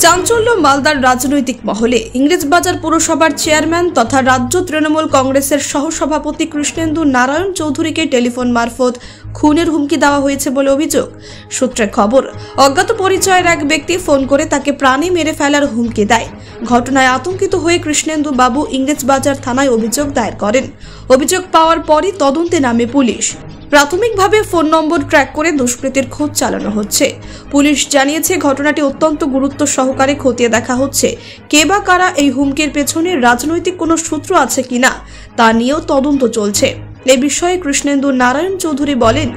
চাঞ্চল্য মালদার রাজনৈতিক মহলে। ইংরেজবাজার পুরসভার চেয়ারম্যান তথা রাজ্য তৃণমূল কংগ্রেসের সহসভাপতি কৃষ্ণেন্দু নারায়ণ চৌধুরীকে টেলিফোন মারফত খুনের হুমকি দেওয়া হয়েছে বলে অভিযোগ। সূত্রে খবর, অজ্ঞাত পরিচয়ের এক ব্যক্তি ফোন করে তাকে প্রাণে মেরে ফেলার হুমকি দেয়। ঘটনায় আতঙ্কিত হয়ে কৃষ্ণেন্দু বাবু ইংরেজবাজার থানায় অভিযোগ দায়ের করেন। অভিযোগ পাওয়ার পরই তদন্তে নামে পুলিশ। প্রাথমিকভাবে ফোন নম্বর ট্র্যাক করে দুষ্কৃতীর খোঁজ চালানো হচ্ছে। পুলিশ জানিয়েছে, ঘটনাটি অত্যন্ত গুরুত্ব সহকারে খতিয়ে দেখা হচ্ছে। কে বা কারা এই হুমকির পেছনে রাজনৈতিক কোনো সূত্র আছে কিনা তা নিয়েও তদন্ত চলছে। এ বিষয়ে কৃষ্ণেন্দু নারায়ণ চৌধুরী বলেন,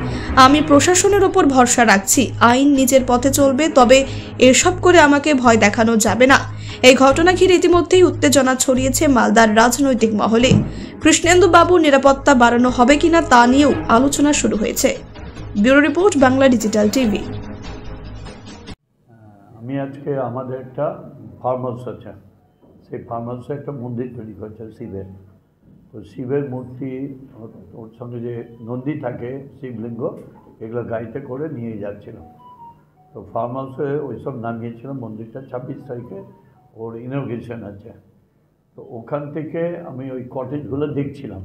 আমি প্রশাসনের ওপর ভরসা রাখছি। আইন নিজের পথে চলবে, তবে এসব করে আমাকে ভয় দেখানো যাবে না। এই ঘটনা ঘিরে ইতিমধ্যেই উত্তেজনা ছড়িয়েছে মালদার রাজনৈতিক মহলে। কৃষ্ণেন্দু বাবুর নিরাপত্তা বাড়ানো হবে কিনা তা নিয়েও আলোচনা শুরু হয়েছে। Bureau report, Bangla digital TV. আমি আজকে আমাদের একটা ফার্ম হাউস আছে, সেই ফার্ম হাউসে একটা মন্দির তৈরি করছে শিবের। তো শিবের মূর্তি, ওর সঙ্গে যে নন্দী থাকে, শিবলিঙ্গ, এগুলো গাড়িতে করে নিয়ে যাচ্ছিল। তো ফার্ম হাউসে ওইসব নামিয়েছিলাম। মন্দিরটা 26 তারিখে ওর ইনোগ্রেশন আছে। তো ওখান থেকে আমি ওই কটেজগুলো দেখছিলাম।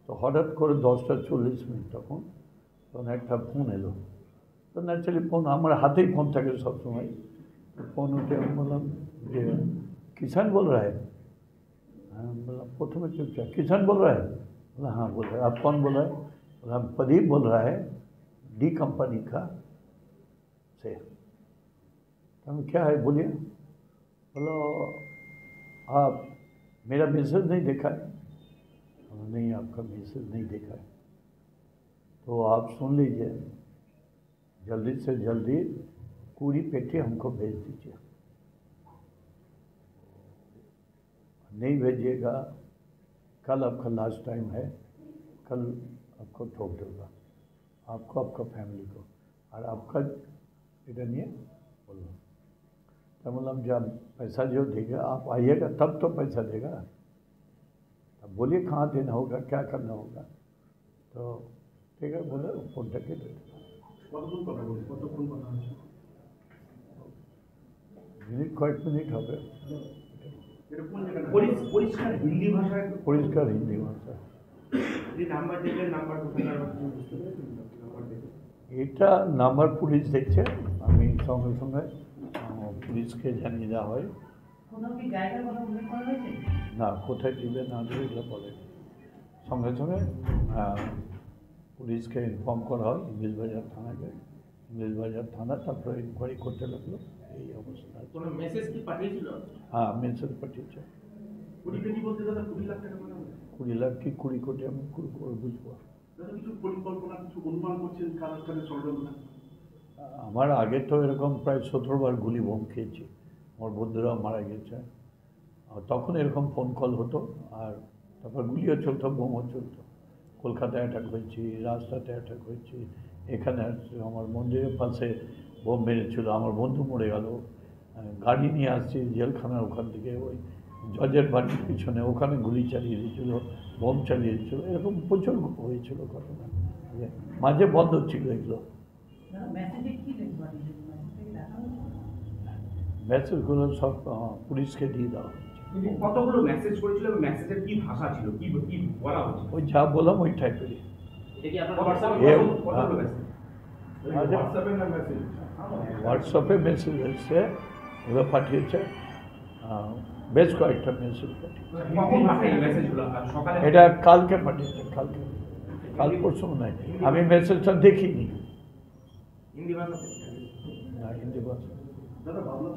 তো হঠাৎ করে 10:40 তখন একটা ফোন এলো। তো ন্যাচারালি ফোন, আমার হাতেই ফোন থাকে সবসময়। ফোন উঠে আমি বললাম যে किसान बोल रहा है। हाँ बोला, प्रथम चुपचाप किसान बोल रहा है। बोला हाँ बोल रहा है। आप कौन बोल रहा है? बोला प्रदीप बोल रहा है, डी कंपनी का से। हम क्या है बोलिए। बोलो आप मेरा मैसेज नहीं देखा है? नहीं, आपका मैसेज नहीं देखा है, तो आप सुन लीजिए, जल्दी से जल्दी पूरी पेटी हमको भेज दीजिए। नहीं भेजिएगा, कल आपका लास्ट टाइम है, कल आपको ठोक दूँगा, आपको, आपका फैमिली को, और आपका इधर नहीं है बोलो। तो मतलब जब पैसा जो देगा आप आइएगा तब तो पैसा देगा। अब बोलिए कहाँ देना होगा, क्या करना होगा। तो ठीक है बोले, फोन करके दे देगा। मिनट, कয়েক मिनट हो गए। পরিষ্কার হিন্দি ভাষা। এটা নাম্বার পুলিশ দেখছে, আমি সঙ্গে সঙ্গে পুলিশকে জানিয়ে দেওয়া হয়। না, কোথায় দিবে না দেবে এগুলো বলে, সঙ্গে সঙ্গে পুলিশকে ইনফর্ম করা হয়, ইংরেজবাজার থানাকে। ইংরেজবাজার থানা তারপরে ইনকোয়ারি করতে লাগলো। এই অবস্থা। কোনো মেসেজ কি পাঠিয়েছিল? হ্যাঁ, মেসেজ পাঠিয়েছে। 20 কোটি বলতে দাদা, 20 লাখ টাকা মানে 20 লাখ কি 20 কোটি আমি করে বুঝবো। দাদা কিছু পরিকল্পনা, কিছু অনুমান করছেন কার কাছে ষড়যন্ত্র? আমার আগে তো এরকম প্রায় 17 বার গুলি বোম খেয়েছি, আমার বন্ধুরাও মারা গেছে। তখন এরকম ফোন কল হতো, আর তারপর গুলিও চলতো, বোমও চলতো। কলকাতায় অ্যাটাক হয়েছি, রাস্তাতে অ্যাটাক হয়েছি, এখানে আমার মন্দিরের পাশে বোম মেরেছিল, আমার বন্ধু মরে গেল। গাড়ি নিয়ে আসছি জেলখানার ওখান থেকে, ওই জজের বাড়ির পিছনে, ওখানে গুলি চালিয়ে দিয়েছিল, বোম চালিয়ে দিয়েছিল। এরকম প্রচুর হয়েছিল ঘটনা, মাঝে বন্ধ ছিল এগুলো। মেসেজগুলো সব পুলিশকে দিয়ে দেওয়া হচ্ছে। কতগুলো মেসেজ করেছিল এবং মেসেজের কি ভাষা ছিল, কি কি বলা হচ্ছে? ওই যা বললাম ওই টাইপেরই। হোয়াটসঅ্যাপে মেসেজ এসছে, এগুলো পাঠিয়েছে, বেশ কয়েকটা মেসেজ পাঠিয়েছে। এটা কালকে পাঠিয়েছে, কাল পরশু নয়। আমি মেসেজটা দেখিনি। হিন্দি ভাষা? না, হিন্দি ভাষা।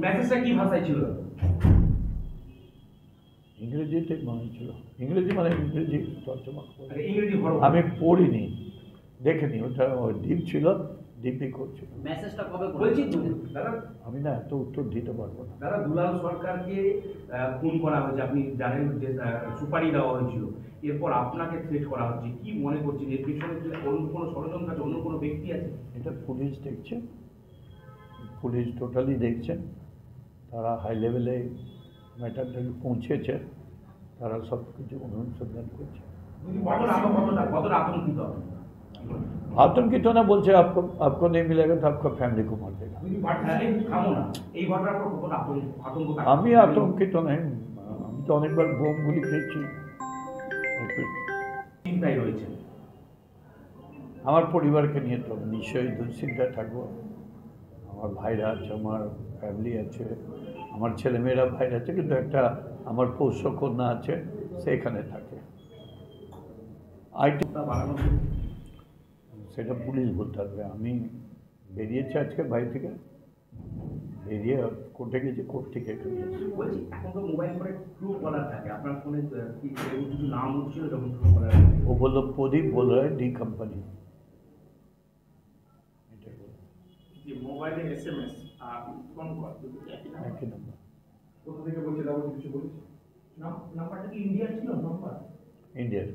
মেসেজটা কি ভাষায় ছিল? ইংরেজিতে মনে ছিল। ইংরেজি মানে ইংরেজি তর্জমা। আমি পড়িনি, দেখিনি। ওটা দ্বীপ ছিল, দ্বীপই করছিল। মেসেজটা কবে করেছিল দাদা? আমি না এত উত্তর দিতে পারবো না। দাদা, দুলাল সরকারকে খুন করা হয়েছে, আপনি জানেন যে সুপারি দেওয়া হয়েছিল, এরপর আপনাকে থ্রেট করা হচ্ছে, কি মনে করছেন এর পিছনে অন্য কোনো ষড়যন্ত্র আছে, অন্য কোনো ব্যক্তি আছে? এটা পুলিশ দেখছে, পুলিশ টোটালি দেখছেন। তারা হাই লেভেলে ম্যাটারটা পৌঁছেছে, তারা সব কিছু অনুসন্ধান করছে। কতটা আতঙ্কিত? आतंकित होना बोलছে आपको आपको नहीं मिलेगा तो आपका फैमिली को मार देगा। থামো না, এই ঘটনার পর কখন আতঙ্ক কাজ আমি আতঙ্কিত নই, আমি তো অনেকবার বোমগুলি খেয়েছি। চিন্তায় রয়েছে? আমার পরিবারকে নিয়ে তো নিশ্চয়ই দুশ্চিন্তায় থাকবো। আমার ভাইরা আছে, আমার ফ্যামিলি আছে, আমার ছেলেমেয়েরা ভাইরা আছে, কিন্তু একটা আমার পোষ্য কন্যা আছে, সেখানে থাকে। তা বাড়ানোর সেটা পুলিশ বলতে পারবে। আমি বেরিয়েছি আজকে বাড়ি থেকে, বেরিয়ে কোর্টে গেছি, কোর্ট থেকে এখানে এসেছি। বলছি, এখন তো মোবাইল ফোনে ট্রু কলার থাকে, আপনার ফোনে কি এরকম কিছু নাম উঠছিল যখন ট্রু কলার? ও বললো প্রদীপ বল রা ডি কোম্পানি। যে মোবাইলে এসএমএস আর ফোন কল একই নাম্বার। কোথা থেকে বলছে, কিছু বলেছে? নাম্বারটা কি ইন্ডিয়ার ছিল নাম্বার? ইন্ডিয়ার।